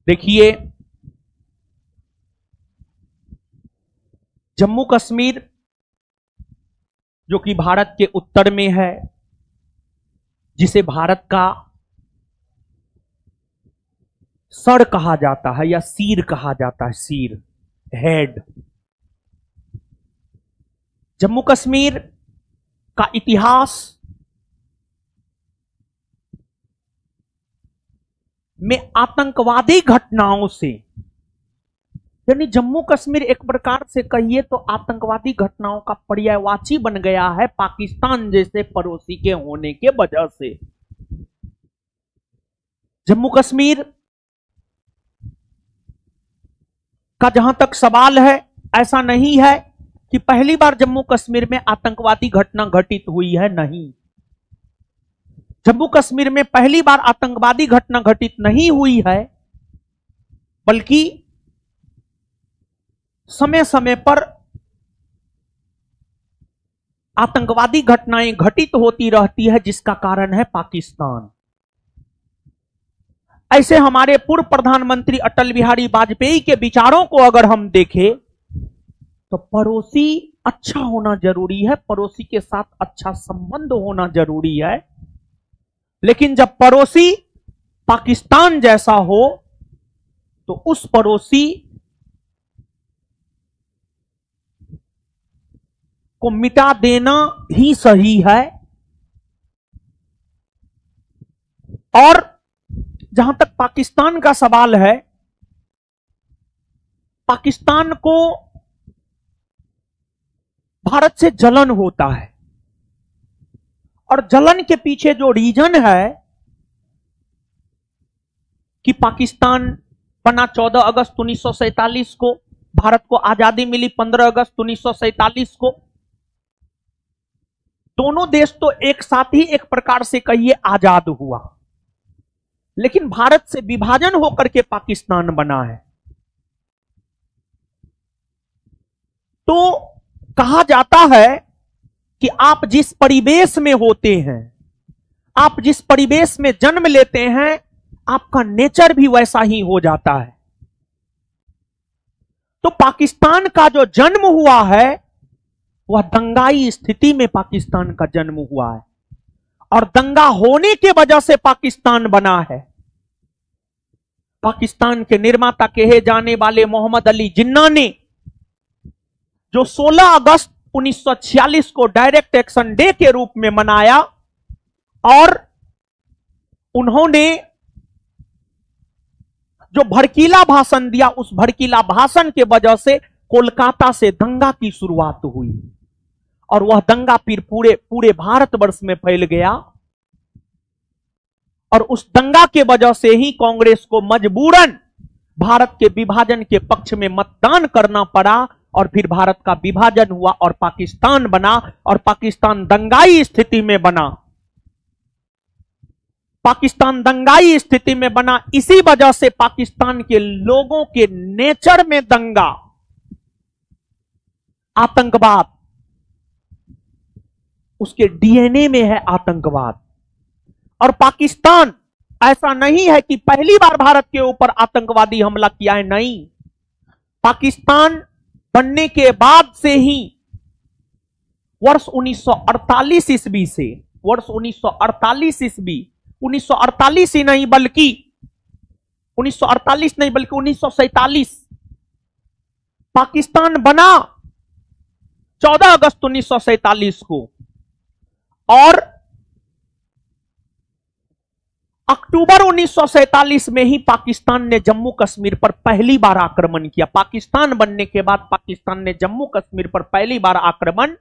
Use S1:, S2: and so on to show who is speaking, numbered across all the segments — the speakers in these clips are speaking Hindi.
S1: देखिए, जम्मू कश्मीर जो कि भारत के उत्तर में है, जिसे भारत का सर कहा जाता है या सिर कहा जाता है, सिर, हेड। जम्मू कश्मीर का इतिहास में आतंकवादी घटनाओं से, यानी जम्मू कश्मीर एक प्रकार से कहिए तो आतंकवादी घटनाओं का पर्यायवाची बन गया है पाकिस्तान जैसे पड़ोसी के होने के वजह से। जम्मू कश्मीर का जहां तक सवाल है, ऐसा नहीं है कि पहली बार जम्मू कश्मीर में आतंकवादी घटना घटित हुई है, नहीं। जम्मू कश्मीर में पहली बार आतंकवादी घटना घटित नहीं हुई है, बल्कि समय समय पर आतंकवादी घटनाएं घटित होती रहती है, जिसका कारण है पाकिस्तान। ऐसे हमारे पूर्व प्रधानमंत्री अटल बिहारी वाजपेयी के विचारों को अगर हम देखें तो पड़ोसी अच्छा होना जरूरी है, पड़ोसी के साथ अच्छा संबंध होना जरूरी है। लेकिन जब पड़ोसी पाकिस्तान जैसा हो तो उस पड़ोसी को मिटा देना ही सही है। और जहां तक पाकिस्तान का सवाल है, पाकिस्तान को भारत से जलन होता है, और जलन के पीछे जो रीजन है कि पाकिस्तान बना 14 अगस्त 1947 को, भारत को आजादी मिली 15 अगस्त 1947 को। दोनों देश तो एक साथ ही एक प्रकार से कहिए आजाद हुआ, लेकिन भारत से विभाजन होकर के पाकिस्तान बना है। तो कहा जाता है कि आप जिस परिवेश में होते हैं, आप जिस परिवेश में जन्म लेते हैं, आपका नेचर भी वैसा ही हो जाता है। तो पाकिस्तान का जो जन्म हुआ है वह दंगाई स्थिति में पाकिस्तान का जन्म हुआ है, और दंगा होने के वजह से पाकिस्तान बना है। पाकिस्तान के निर्माता कहे जाने वाले मोहम्मद अली जिन्ना ने जो 16 अगस्त 1946 को डायरेक्ट एक्शन डे के रूप में मनाया, और उन्होंने जो भड़कीला भाषण दिया, उस भड़कीला भाषण के वजह से कोलकाता से दंगा की शुरुआत हुई, और वह दंगा फिर पूरे भारतवर्ष में फैल गया। और उस दंगा के वजह से ही कांग्रेस को मजबूरन भारत के विभाजन के पक्ष में मतदान करना पड़ा, और फिर भारत का विभाजन हुआ और पाकिस्तान बना, और पाकिस्तान दंगाई स्थिति में बना। पाकिस्तान दंगाई स्थिति में बना इसी वजह से पाकिस्तान के लोगों के नेचर में दंगा, आतंकवाद, उसके डीएनए में है आतंकवाद। और पाकिस्तान ऐसा नहीं है कि पहली बार भारत के ऊपर आतंकवादी हमला किया है, नहीं। पाकिस्तान बनने के बाद से ही वर्ष 1948 ईस्वी से, वर्ष 1948 ईस्वी, 1948 ही नहीं बल्कि 1948 नहीं बल्कि 1947 पाकिस्तान बना 14 अगस्त 1947 को, और अक्टूबर 1947 में ही पाकिस्तान ने जम्मू कश्मीर पर पहली बार आक्रमण किया। पाकिस्तान बनने के बाद पाकिस्तान ने जम्मू कश्मीर पर पहली बार आक्रमण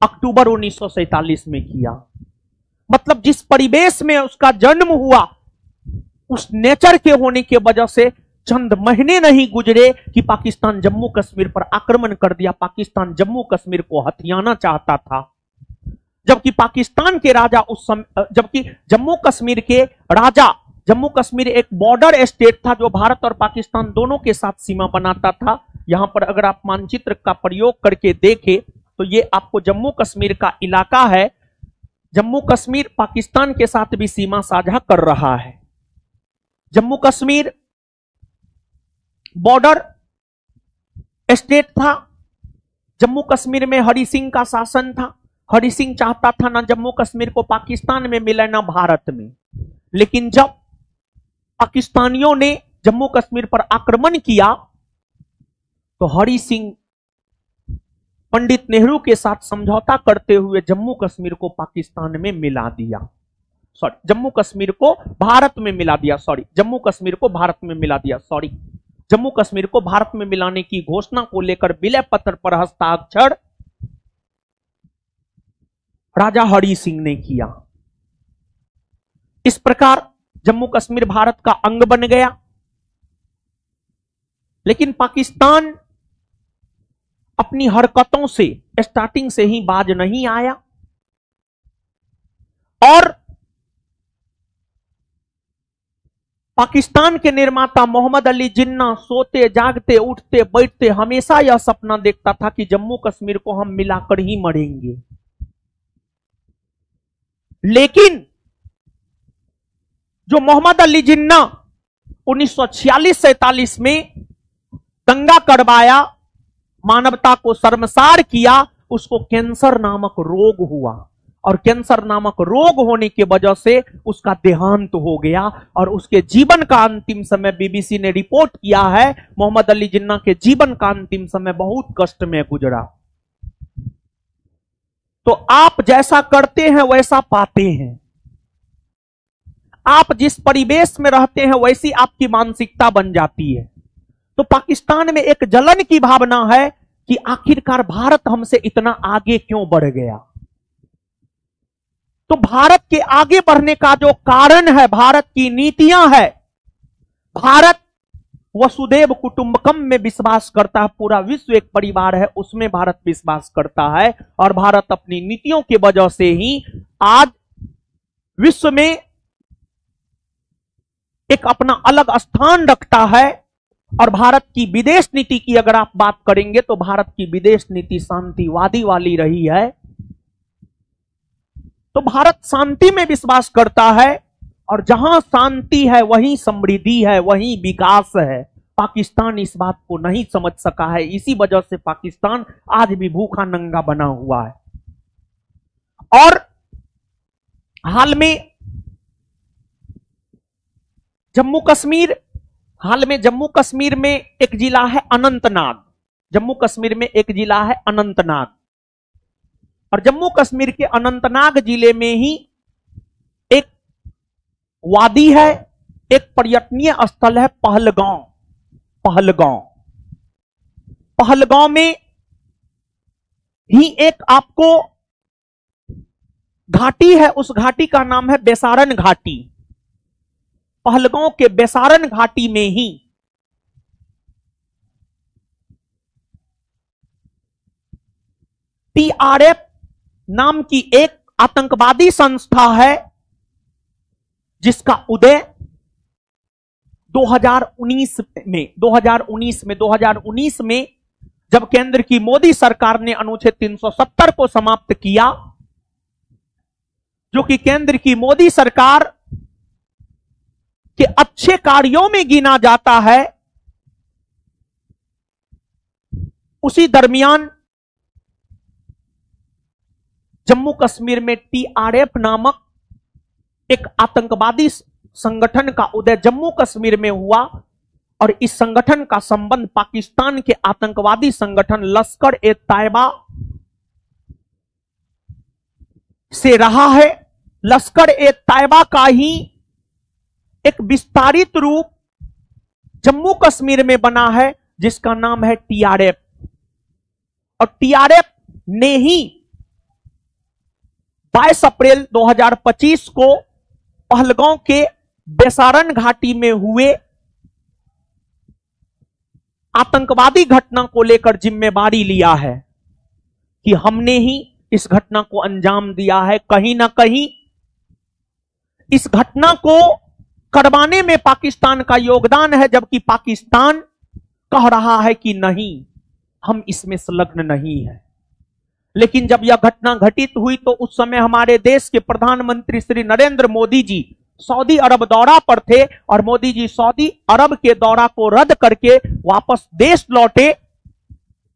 S1: अक्टूबर 1947 में किया। मतलब जिस परिवेश में उसका जन्म हुआ, उस नेचर के होने के वजह से चंद महीने नहीं गुजरे कि पाकिस्तान जम्मू कश्मीर पर आक्रमण कर दिया। पाकिस्तान जम्मू कश्मीर को हथियाना चाहता था, जबकि पाकिस्तान के राजा उस समय, जबकि जम्मू कश्मीर के राजा, जम्मू कश्मीर एक बॉर्डर स्टेट था जो भारत और पाकिस्तान दोनों के साथ सीमा बनाता था। यहां पर अगर आप मानचित्र का प्रयोग करके देखें तो ये आपको जम्मू कश्मीर का इलाका है। जम्मू कश्मीर पाकिस्तान के साथ भी सीमा साझा कर रहा है। जम्मू कश्मीर बॉर्डर स्टेट था। जम्मू कश्मीर में हरि सिंह का शासन था। हरि सिंह चाहता था ना जम्मू कश्मीर को पाकिस्तान में मिले ना भारत में। लेकिन जब पाकिस्तानियों ने जम्मू कश्मीर पर आक्रमण किया तो हरि सिंह पंडित नेहरू के साथ समझौता करते हुए जम्मू कश्मीर को पाकिस्तान में मिला दिया। जम्मू कश्मीर को भारत में मिला दिया। जम्मू कश्मीर को भारत में मिला दिया। जम्मू कश्मीर को भारत में मिलाने की घोषणा को लेकर विलय पत्र पर हस्ताक्षर राजा हरि सिंह ने किया। इस प्रकार जम्मू कश्मीर भारत का अंग बन गया। लेकिन पाकिस्तान अपनी हरकतों से स्टार्टिंग से ही बाज नहीं आया और पाकिस्तान के निर्माता मोहम्मद अली जिन्ना सोते जागते उठते बैठते हमेशा यह सपना देखता था कि जम्मू कश्मीर को हम मिलाकर ही मरेंगे। लेकिन जो मोहम्मद अली जिन्ना 1946-47 में दंगा करवाया, मानवता को शर्मसार किया, उसको कैंसर नामक रोग हुआ और कैंसर नामक रोग होने की वजह से उसका देहांत हो गया और उसके जीवन का अंतिम समय बीबीसी ने रिपोर्ट किया है, मोहम्मद अली जिन्ना के जीवन का अंतिम समय बहुत कष्ट में गुजरा। तो आप जैसा करते हैं वैसा पाते हैं। आप जिस परिवेश में रहते हैं वैसी आपकी मानसिकता बन जाती है। तो पाकिस्तान में एक जलन की भावना है कि आखिरकार भारत हमसे इतना आगे क्यों बढ़ गया। तो भारत के आगे बढ़ने का जो कारण है, भारत की नीतियां है। भारत वसुदेव कुटुंबकम में विश्वास करता है। पूरा विश्व एक परिवार है, उसमें भारत विश्वास करता है और भारत अपनी नीतियों की वजह से ही आज विश्व में एक अपना अलग स्थान रखता है। और भारत की विदेश नीति की अगर आप बात करेंगे तो भारत की विदेश नीति शांतिवादी वाली रही है। तो भारत शांति में विश्वास करता है और जहां शांति है वहीं समृद्धि है, वहीं विकास है। पाकिस्तान इस बात को नहीं समझ सका है, इसी वजह से पाकिस्तान आज भी भूखा नंगा बना हुआ है। और हाल में जम्मू कश्मीर में एक जिला है अनंतनाग। जम्मू कश्मीर में एक जिला है अनंतनाग और जम्मू कश्मीर के अनंतनाग जिले में ही एक वादी है, एक पर्यटनीय स्थल है पहलगांव में ही एक आपको घाटी है। उस घाटी का नाम है बेसारन घाटी। पहलगांव के बेसारन घाटी में ही टीआरएफ नाम की एक आतंकवादी संस्था है जिसका उदय 2019 में जब केंद्र की मोदी सरकार ने अनुच्छेद 370 को समाप्त किया, जो कि केंद्र की मोदी सरकार के अच्छे कार्यों में गिना जाता है, उसी दरमियान जम्मू कश्मीर में टीआरएफ नामक एक आतंकवादी संगठन का उदय जम्मू कश्मीर में हुआ और इस संगठन का संबंध पाकिस्तान के आतंकवादी संगठन लश्कर ए तैयबा से रहा है। लश्कर ए तैयबा का ही एक विस्तारित रूप जम्मू कश्मीर में बना है जिसका नाम है टीआरएफ। और टीआरएफ ने ही 22 अप्रैल 2025 को पहलगांव के बेसारन घाटी में हुए आतंकवादी घटना को लेकर जिम्मेवारी लिया है कि हमने ही इस घटना को अंजाम दिया है। कहीं ना कहीं इस घटना को करवाने में पाकिस्तान का योगदान है, जबकि पाकिस्तान कह रहा है कि नहीं, हम इसमें संलग्न नहीं है। लेकिन जब यह घटना घटित हुई तो उस समय हमारे देश के प्रधानमंत्री श्री नरेंद्र मोदी जी सऊदी अरब दौरा पर थे और मोदी जी सऊदी अरब के दौरा को रद्द करके वापस देश लौटे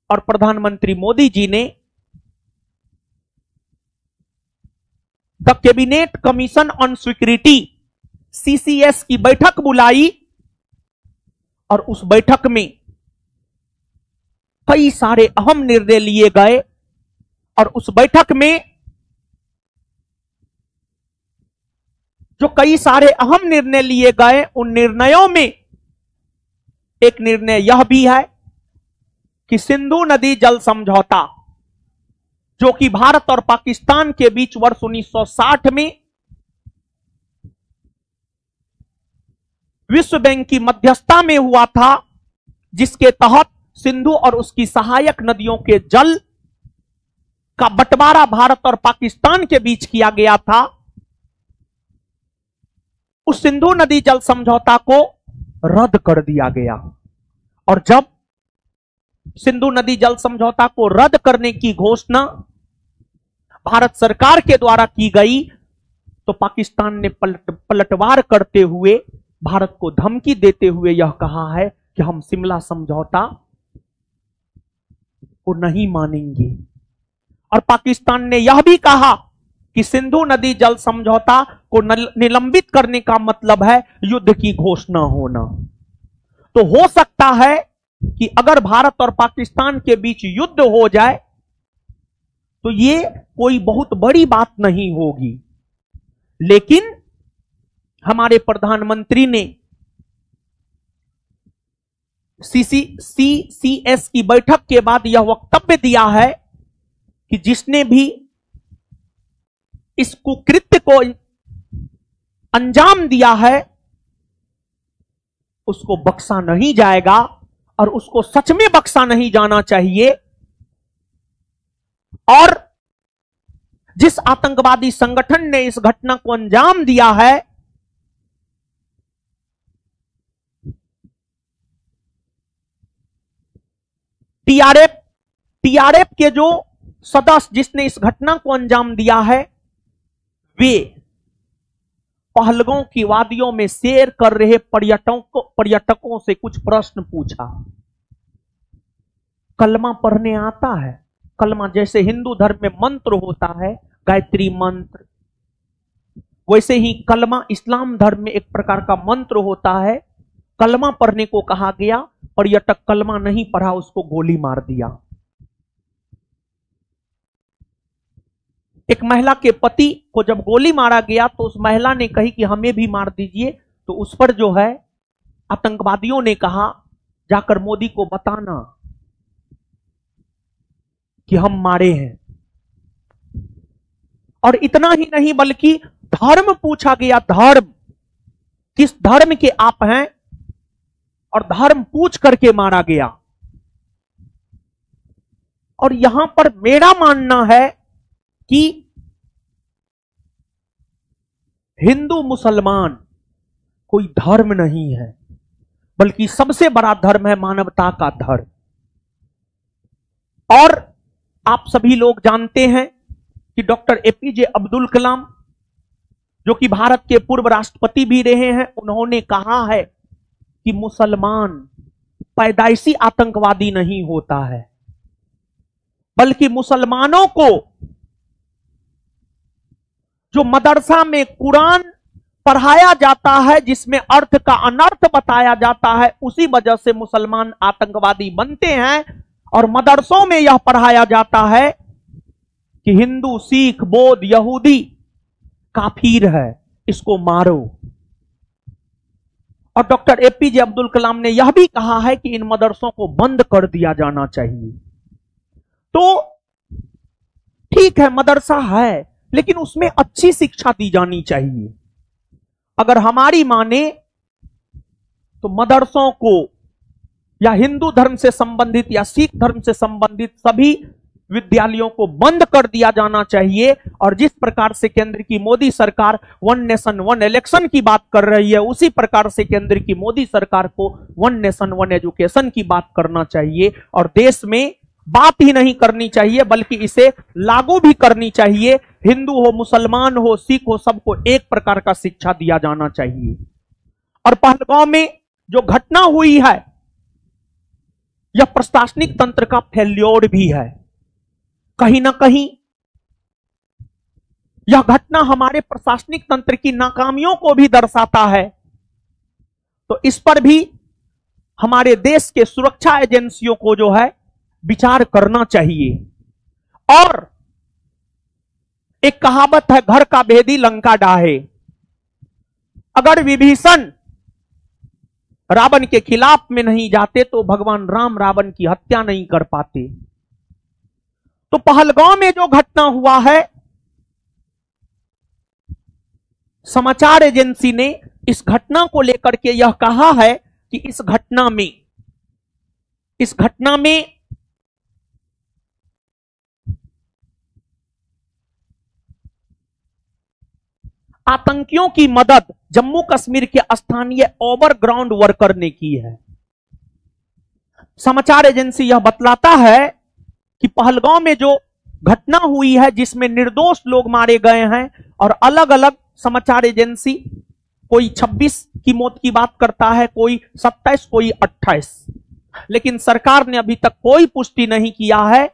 S1: और प्रधानमंत्री मोदी जी ने the cabinet commission on security CCS की बैठक बुलाई और उस बैठक में कई सारे अहम निर्णय लिए गए और उस बैठक में जो कई सारे अहम निर्णय लिए गए, उन निर्णयों में एक निर्णय यह भी है कि सिंधु नदी जल समझौता, जो कि भारत और पाकिस्तान के बीच वर्ष 1960 में विश्व बैंक की मध्यस्थता में हुआ था, जिसके तहत सिंधु और उसकी सहायक नदियों के जल का बंटवारा भारत और पाकिस्तान के बीच किया गया था, उस सिंधु नदी जल समझौता को रद्द कर दिया गया। और जब सिंधु नदी जल समझौता को रद्द करने की घोषणा भारत सरकार के द्वारा की गई, तो पाकिस्तान ने पलटवार करते हुए भारत को धमकी देते हुए यह कहा है कि हम शिमला समझौता को नहीं मानेंगे। और पाकिस्तान ने यह भी कहा कि सिंधु नदी जल समझौता को निलंबित करने का मतलब है युद्ध की घोषणा होना। तो हो सकता है कि अगर भारत और पाकिस्तान के बीच युद्ध हो जाए तो ये कोई बहुत बड़ी बात नहीं होगी, लेकिन हमारे प्रधानमंत्री ने CCS की बैठक के बाद यह वक्तव्य दिया है कि जिसने भी इस कुकृत्य को अंजाम दिया है उसको बख्शा नहीं जाएगा और उसको सच में बख्शा नहीं जाना चाहिए। और जिस आतंकवादी संगठन ने इस घटना को अंजाम दिया है, टीआरएफ के जो सदस्य जिसने इस घटना को अंजाम दिया है, वे पहलगांव की वादियों में सैर कर रहे पर्यटकों से कुछ प्रश्न पूछा। कलमा पढ़ने आता है? कलमा जैसे हिंदू धर्म में मंत्र होता है, गायत्री मंत्र, वैसे ही कलमा इस्लाम धर्म में एक प्रकार का मंत्र होता है। कलमा पढ़ने को कहा गया, पर्यटक कलमा नहीं पढ़ा, उसको गोली मार दिया। एक महिला के पति को जब गोली मारा गया तो उस महिला ने कही कि हमें भी मार दीजिए, तो उस पर जो है आतंकवादियों ने कहा जाकर मोदी को बताना कि हम मारे हैं। और इतना ही नहीं बल्कि धर्म पूछा गया, धर्म, किस धर्म के आप हैं, और धर्म पूछ करके मारा गया। और यहां पर मेरा मानना है कि हिंदू मुसलमान कोई धर्म नहीं है, बल्कि सबसे बड़ा धर्म है मानवता का धर्म। और आप सभी लोग जानते हैं कि डॉक्टर APJ अब्दुल कलाम, जो कि भारत के पूर्व राष्ट्रपति भी रहे हैं, उन्होंने कहा है कि मुसलमान पैदाइशी आतंकवादी नहीं होता है, बल्कि मुसलमानों को जो मदरसा में कुरान पढ़ाया जाता है, जिसमें अर्थ का अनर्थ बताया जाता है, उसी वजह से मुसलमान आतंकवादी बनते हैं। और मदरसों में यह पढ़ाया जाता है कि हिंदू, सिख, बौद्ध, यहूदी काफिर है, इसको मारो। और डॉक्टर APJ अब्दुल कलाम ने यह भी कहा है कि इन मदरसों को बंद कर दिया जाना चाहिए। तो ठीक है, मदरसा है, लेकिन उसमें अच्छी शिक्षा दी जानी चाहिए। अगर हमारी माने तो मदरसों को या हिंदू धर्म से संबंधित या सिख धर्म से संबंधित सभी विद्यालयों को बंद कर दिया जाना चाहिए। और जिस प्रकार से केंद्र की मोदी सरकार 1 नेशन 1 इलेक्शन की बात कर रही है, उसी प्रकार से केंद्र की मोदी सरकार को 1 नेशन 1 एजुकेशन की बात करना चाहिए। और देश में बात ही नहीं करनी चाहिए बल्कि इसे लागू भी करनी चाहिए। हिंदू हो, मुसलमान हो, सिख हो, सबको एक प्रकार का शिक्षा दिया जाना चाहिए। और पहलगांव में जो घटना हुई है यह प्रशासनिक तंत्र का फेल्योर भी है। कहीं ना कहीं यह घटना हमारे प्रशासनिक तंत्र की नाकामियों को भी दर्शाता है। तो इस पर भी हमारे देश के सुरक्षा एजेंसियों को जो है विचार करना चाहिए। और एक कहावत है, घर का भेदी लंका डाहे। अगर विभीषण रावण के खिलाफ में नहीं जाते तो भगवान राम रावण की हत्या नहीं कर पाते। तो पहलगांव में जो घटना हुआ है, समाचार एजेंसी ने इस घटना को लेकर के यह कहा है कि इस घटना में आतंकियों की मदद जम्मू कश्मीर के स्थानीय ओवरग्राउंड वर्कर ने की है। समाचार एजेंसी यह बतलाता है कि पहलगांव में जो घटना हुई है जिसमें निर्दोष लोग मारे गए हैं, और अलग अलग समाचार एजेंसी कोई 26 की मौत की बात करता है, कोई 27, कोई 28, लेकिन सरकार ने अभी तक कोई पुष्टि नहीं किया है।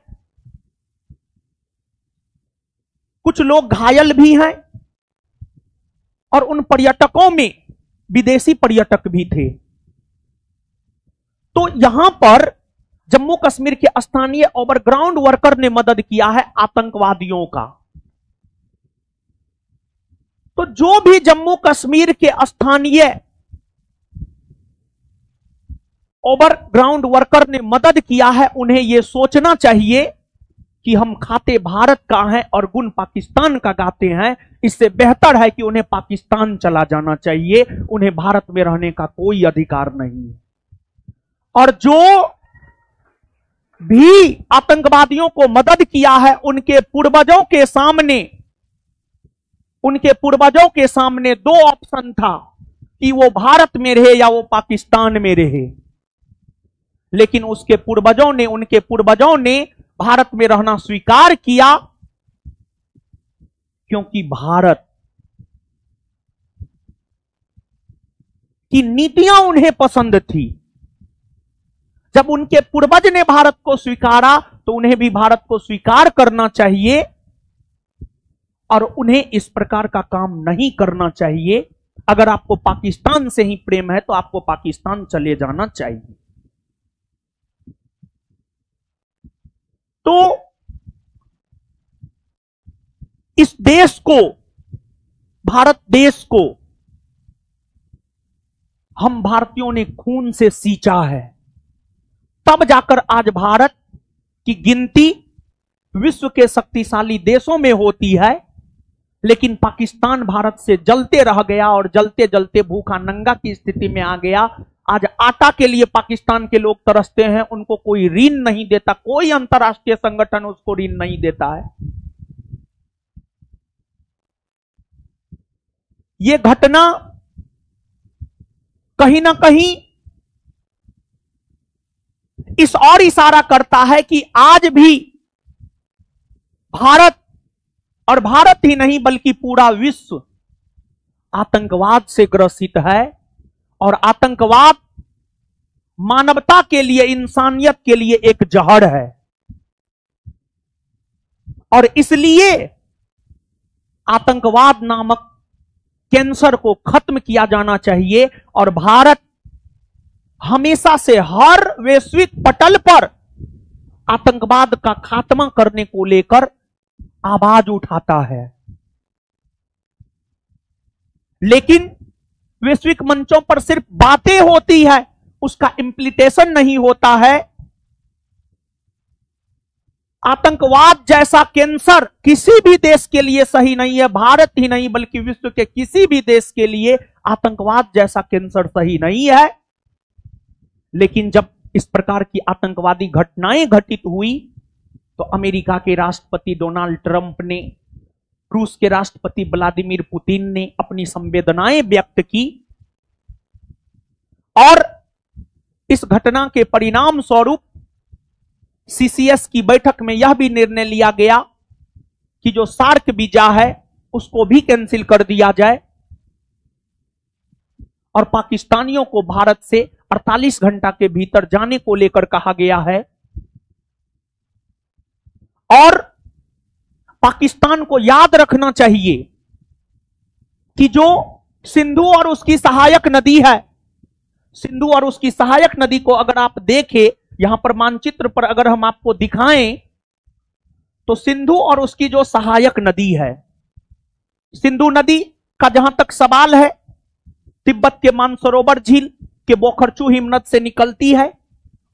S1: कुछ लोग घायल भी हैं और उन पर्यटकों में विदेशी पर्यटक भी थे। तो यहां पर जम्मू कश्मीर के स्थानीय ओवरग्राउंड वर्कर ने मदद किया है आतंकवादियों का। तो जो भी जम्मू कश्मीर के स्थानीय ओवरग्राउंड वर्कर ने मदद किया है, उन्हें यह सोचना चाहिए कि हम खाते भारत का हैं और गुण पाकिस्तान का गाते हैं। इससे बेहतर है कि उन्हें पाकिस्तान चला जाना चाहिए, उन्हें भारत में रहने का कोई अधिकार नहीं है। और जो भी आतंकवादियों को मदद किया है, उनके पूर्वजों के सामने दो ऑप्शन था कि वो भारत में रहे या वो पाकिस्तान में रहे। लेकिन उनके पूर्वजों ने भारत में रहना स्वीकार किया, क्योंकि भारत की नीतियां उन्हें पसंद थी। जब उनके पूर्वज ने भारत को स्वीकारा तो उन्हें भी भारत को स्वीकार करना चाहिए, और उन्हें इस प्रकार का काम नहीं करना चाहिए। अगर आपको पाकिस्तान से ही प्रेम है तो आपको पाकिस्तान चले जाना चाहिए। तो इस देश को, भारत देश को हम भारतीयों ने खून से सींचा है, तब जाकर आज भारत की गिनती विश्व के शक्तिशाली देशों में होती है। लेकिन पाकिस्तान भारत से जलते रह गया और जलते जलते भूखा नंगा की स्थिति में आ गया। आज आटा के लिए पाकिस्तान के लोग तरसते हैं, उनको कोई ऋण नहीं देता, कोई अंतरराष्ट्रीय संगठन उसको ऋण नहीं देता है। यह घटना कहीं ना कहीं इस और इशारा करता है कि आज भी भारत, और भारत ही नहीं बल्कि पूरा विश्व आतंकवाद से ग्रसित है। और आतंकवाद मानवता के लिए, इंसानियत के लिए एक जहर है। और इसलिए आतंकवाद नामक कैंसर को खत्म किया जाना चाहिए। और भारत हमेशा से हर वैश्विक पटल पर आतंकवाद का खात्मा करने को लेकर आवाज उठाता है, लेकिन वैश्विक मंचों पर सिर्फ बातें होती है, उसका इंप्लीमेंटेशन नहीं होता है। आतंकवाद जैसा कैंसर किसी भी देश के लिए सही नहीं है, भारत ही नहीं बल्कि विश्व के किसी भी देश के लिए आतंकवाद जैसा कैंसर सही नहीं है। लेकिन जब इस प्रकार की आतंकवादी घटनाएं घटित हुई तो अमेरिका के राष्ट्रपति डोनाल्ड ट्रंप ने, रूस के राष्ट्रपति व्लादिमीर पुतिन ने अपनी संवेदनाएं व्यक्त की, और इस घटना के परिणाम स्वरूप सीसीएस की बैठक में यह भी निर्णय लिया गया कि जो सार्क वीजा है उसको भी कैंसिल कर दिया जाए और पाकिस्तानियों को भारत से 48 घंटा के भीतर जाने को लेकर कहा गया है। और पाकिस्तान को याद रखना चाहिए कि जो सिंधु और उसकी सहायक नदी है, सिंधु और उसकी सहायक नदी को अगर आप देखें, यहां पर मानचित्र पर अगर हम आपको दिखाएं तो सिंधु और उसकी जो सहायक नदी है, सिंधु नदी का जहां तक सवाल है, तिब्बत के मानसरोवर झील के बोखरचू हिमनद से निकलती है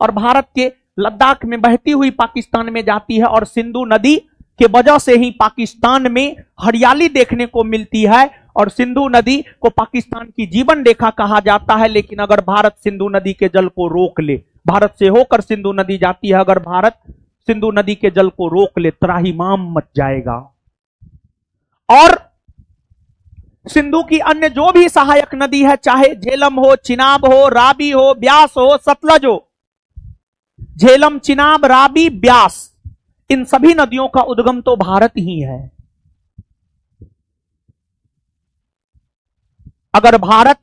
S1: और भारत के लद्दाख में बहती हुई पाकिस्तान में जाती है। और सिंधु नदी के वजह से ही पाकिस्तान में हरियाली देखने को मिलती है और सिंधु नदी को पाकिस्तान की जीवन रेखा कहा जाता है। लेकिन अगर भारत सिंधु नदी के जल को रोक ले, भारत से होकर सिंधु नदी जाती है, अगर भारत सिंधु नदी के जल को रोक ले, त्राहिमाम मच जाएगा। और सिंधु की अन्य जो भी सहायक नदी है, चाहे झेलम हो, चिनाब हो, राबी हो, ब्यास हो, सतलज हो, झेलम, चिनाब, राबी, ब्यास, इन सभी नदियों का उद्गम तो भारत ही है। अगर भारत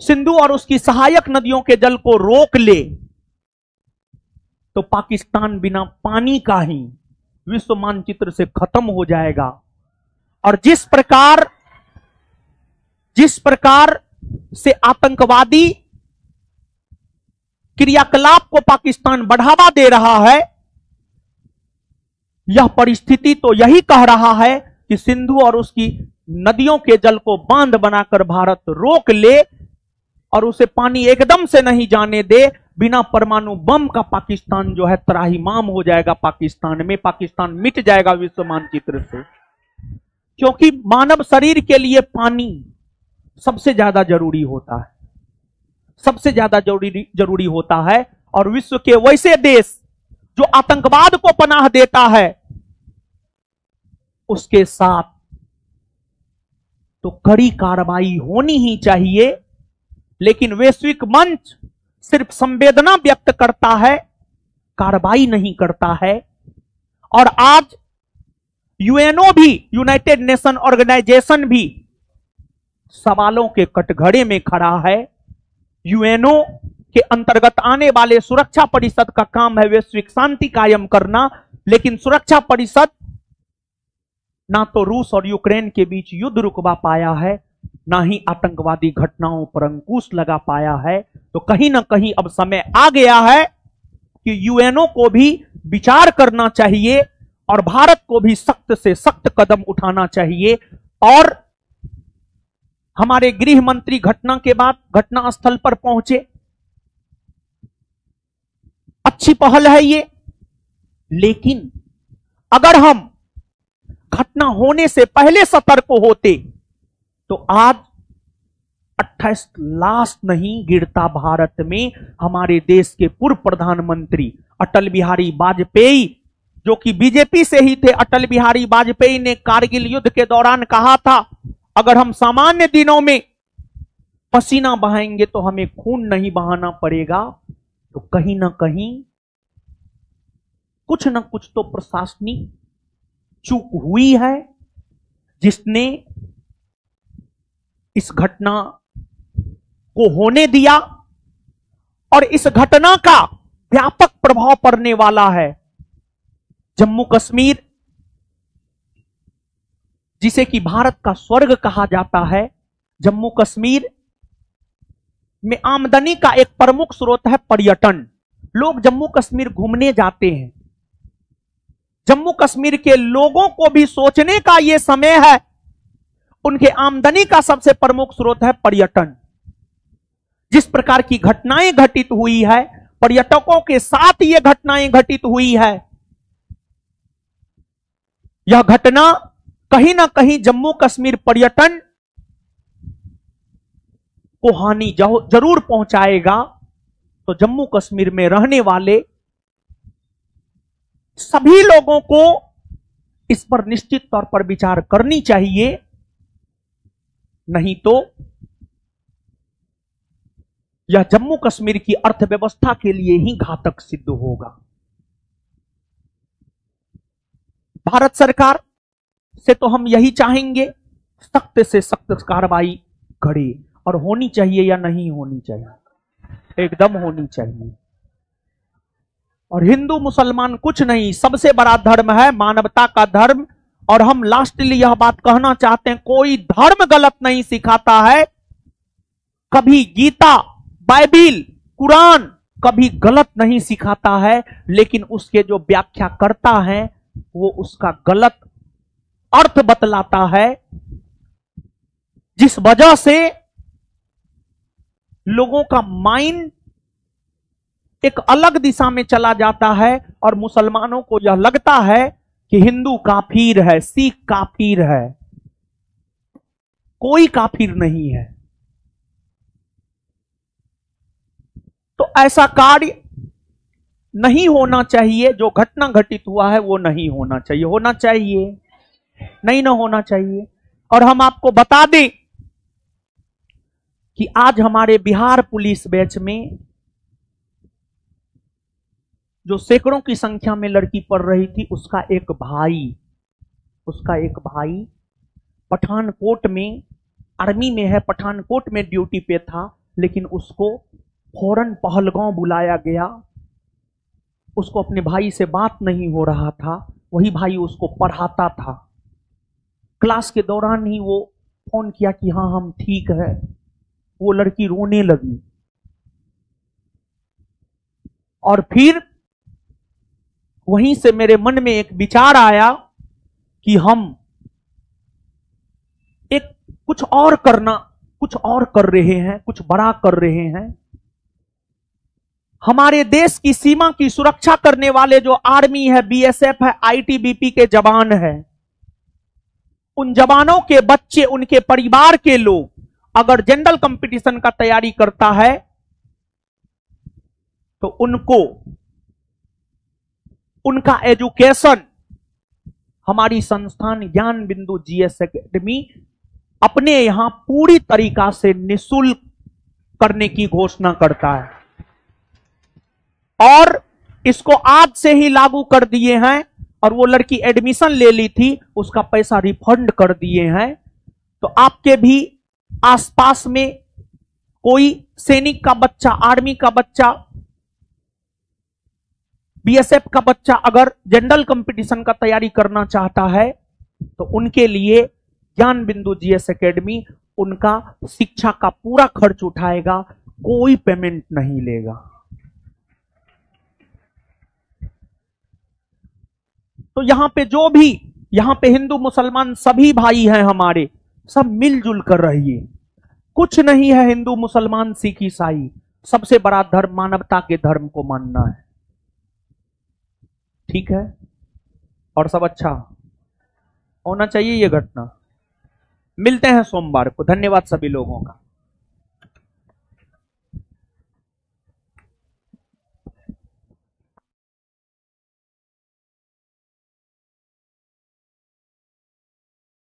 S1: सिंधु और उसकी सहायक नदियों के जल को रोक ले तो पाकिस्तान बिना पानी का ही विश्व मानचित्र से खत्म हो जाएगा। और जिस प्रकार से आतंकवादी क्रियाकलाप को पाकिस्तान बढ़ावा दे रहा है, यह परिस्थिति तो यही कह रहा है कि सिंधु और उसकी नदियों के जल को बांध बनाकर भारत रोक ले और उसे पानी एकदम से नहीं जाने दे। बिना परमाणु बम का पाकिस्तान जो है त्राहिमाम हो जाएगा। पाकिस्तान में पाकिस्तान मिट जाएगा विश्व मानचित्र से, क्योंकि मानव शरीर के लिए पानी सबसे ज्यादा जरूरी होता है, सबसे ज्यादा जरूरी होता है। और विश्व के वैसे देश जो आतंकवाद को पनाह देता है, उसके साथ तो कड़ी कार्रवाई होनी ही चाहिए। लेकिन वैश्विक मंच सिर्फ संवेदना व्यक्त करता है, कार्रवाई नहीं करता है। और आज यूएनओ भी, यूनाइटेड नेशन ऑर्गेनाइजेशन भी सवालों के कटघरे में खड़ा है। यूएनओ के अंतर्गत आने वाले सुरक्षा परिषद का काम है वैश्विक शांति कायम करना, लेकिन सुरक्षा परिषद ना तो रूस और यूक्रेन के बीच युद्ध रुकवा पाया है, ना ही आतंकवादी घटनाओं पर अंकुश लगा पाया है। तो कहीं ना कहीं अब समय आ गया है कि यूएनओ को भी विचार करना चाहिए और भारत को भी सख्त से सख्त कदम उठाना चाहिए। और हमारे गृह मंत्री घटना के बाद घटना स्थल पर पहुंचे, अच्छी पहल है ये। लेकिन अगर हम घटना होने से पहले सतर्क होते तो आज 28 लाश नहीं गिरता भारत में। हमारे देश के पूर्व प्रधानमंत्री अटल बिहारी वाजपेयी, जो कि बीजेपी से ही थे, अटल बिहारी वाजपेयी ने कारगिल युद्ध के दौरान कहा था, अगर हम सामान्य दिनों में पसीना बहाएंगे तो हमें खून नहीं बहाना पड़ेगा। तो कहीं ना कहीं कुछ ना कुछ तो प्रशासनिक चूक हुई है, जिसने इस घटना को होने दिया और इस घटना का व्यापक प्रभाव पड़ने वाला है। जम्मू कश्मीर, जिसे कि भारत का स्वर्ग कहा जाता है, जम्मू कश्मीर में आमदनी का एक प्रमुख स्रोत है पर्यटन। लोग जम्मू कश्मीर घूमने जाते हैं। जम्मू कश्मीर के लोगों को भी सोचने का यह समय है, उनके आमदनी का सबसे प्रमुख स्रोत है पर्यटन। जिस प्रकार की घटनाएं घटित हुई है, पर्यटकों के साथ ये घटनाएं घटित हुई है, यह घटना कहीं ना कहीं जम्मू कश्मीर पर्यटन को हानि जरूर पहुंचाएगा। तो जम्मू कश्मीर में रहने वाले सभी लोगों को इस पर निश्चित तौर पर विचार करनी चाहिए, नहीं तो यह जम्मू कश्मीर की अर्थव्यवस्था के लिए ही घातक सिद्ध होगा। भारत सरकार से तो हम यही चाहेंगे सख्त से सख्त कार्रवाई करे, और होनी चाहिए या नहीं होनी चाहिए, एकदम होनी चाहिए। और हिंदू मुसलमान कुछ नहीं, सबसे बड़ा धर्म है मानवता का धर्म। और हम लास्टली यह बात कहना चाहते हैं, कोई धर्म गलत नहीं सिखाता है। कभी गीता, बाइबिल, कुरान कभी गलत नहीं सिखाता है, लेकिन उसके जो व्याख्या करता है वो उसका गलत अर्थ बतलाता है, जिस वजह से लोगों का माइंड एक अलग दिशा में चला जाता है और मुसलमानों को यह लगता है कि हिंदू काफिर है, सिख काफिर है। कोई काफिर नहीं है। तो ऐसा कार्य नहीं होना चाहिए। जो घटना घटित हुआ है वो नहीं होना चाहिए। होना चाहिए नहीं, ना होना चाहिए। और हम आपको बता दें कि आज हमारे बिहार पुलिस बैच में जो सैकड़ों की संख्या में लड़की पढ़ रही थी, उसका एक भाई पठानकोट में, आर्मी में है, पठानकोट में ड्यूटी पे था, लेकिन उसको फौरन पहलगांव बुलाया गया। उसको अपने भाई से बात नहीं हो रहा था, वही भाई उसको पढ़ाता था। क्लास के दौरान ही वो फोन किया कि हाँ हम ठीक है। वो लड़की रोने लगी और फिर वहीं से मेरे मन में एक विचार आया कि हम एक कुछ और कर रहे हैं, कुछ बड़ा कर रहे हैं। हमारे देश की सीमा की सुरक्षा करने वाले जो आर्मी है, बीएसएफ है, आईटीबीपी के जवान हैं, उन जवानों के बच्चे, उनके परिवार के लोग अगर जनरल कंपटीशन का तैयारी करता है तो उनको उनका एजुकेशन हमारी संस्थान ज्ञान बिंदु जीएस एकेडमी अपने यहां पूरी तरीका से निःशुल्क करने की घोषणा करता है। और इसको आज से ही लागू कर दिए हैं। और वो लड़की एडमिशन ले ली थी, उसका पैसा रिफंड कर दिए हैं। तो आपके भी आसपास में कोई सैनिक का बच्चा, आर्मी का बच्चा, बीएसएफ का बच्चा अगर जनरल कंपटीशन का तैयारी करना चाहता है तो उनके लिए ज्ञान बिंदु जीएस एकेडमी उनका शिक्षा का पूरा खर्च उठाएगा, कोई पेमेंट नहीं लेगा। तो यहां पे जो भी, यहां पे हिंदू मुसलमान सभी भाई हैं हमारे, सब मिलजुल कर रहिए। कुछ नहीं है हिंदू मुसलमान सिख ईसाई, सबसे बड़ा धर्म मानवता के धर्म को मानना है। ठीक है, और सब अच्छा होना चाहिए। ये घटना मिलते हैं सोमवार को। धन्यवाद सभी लोगों का।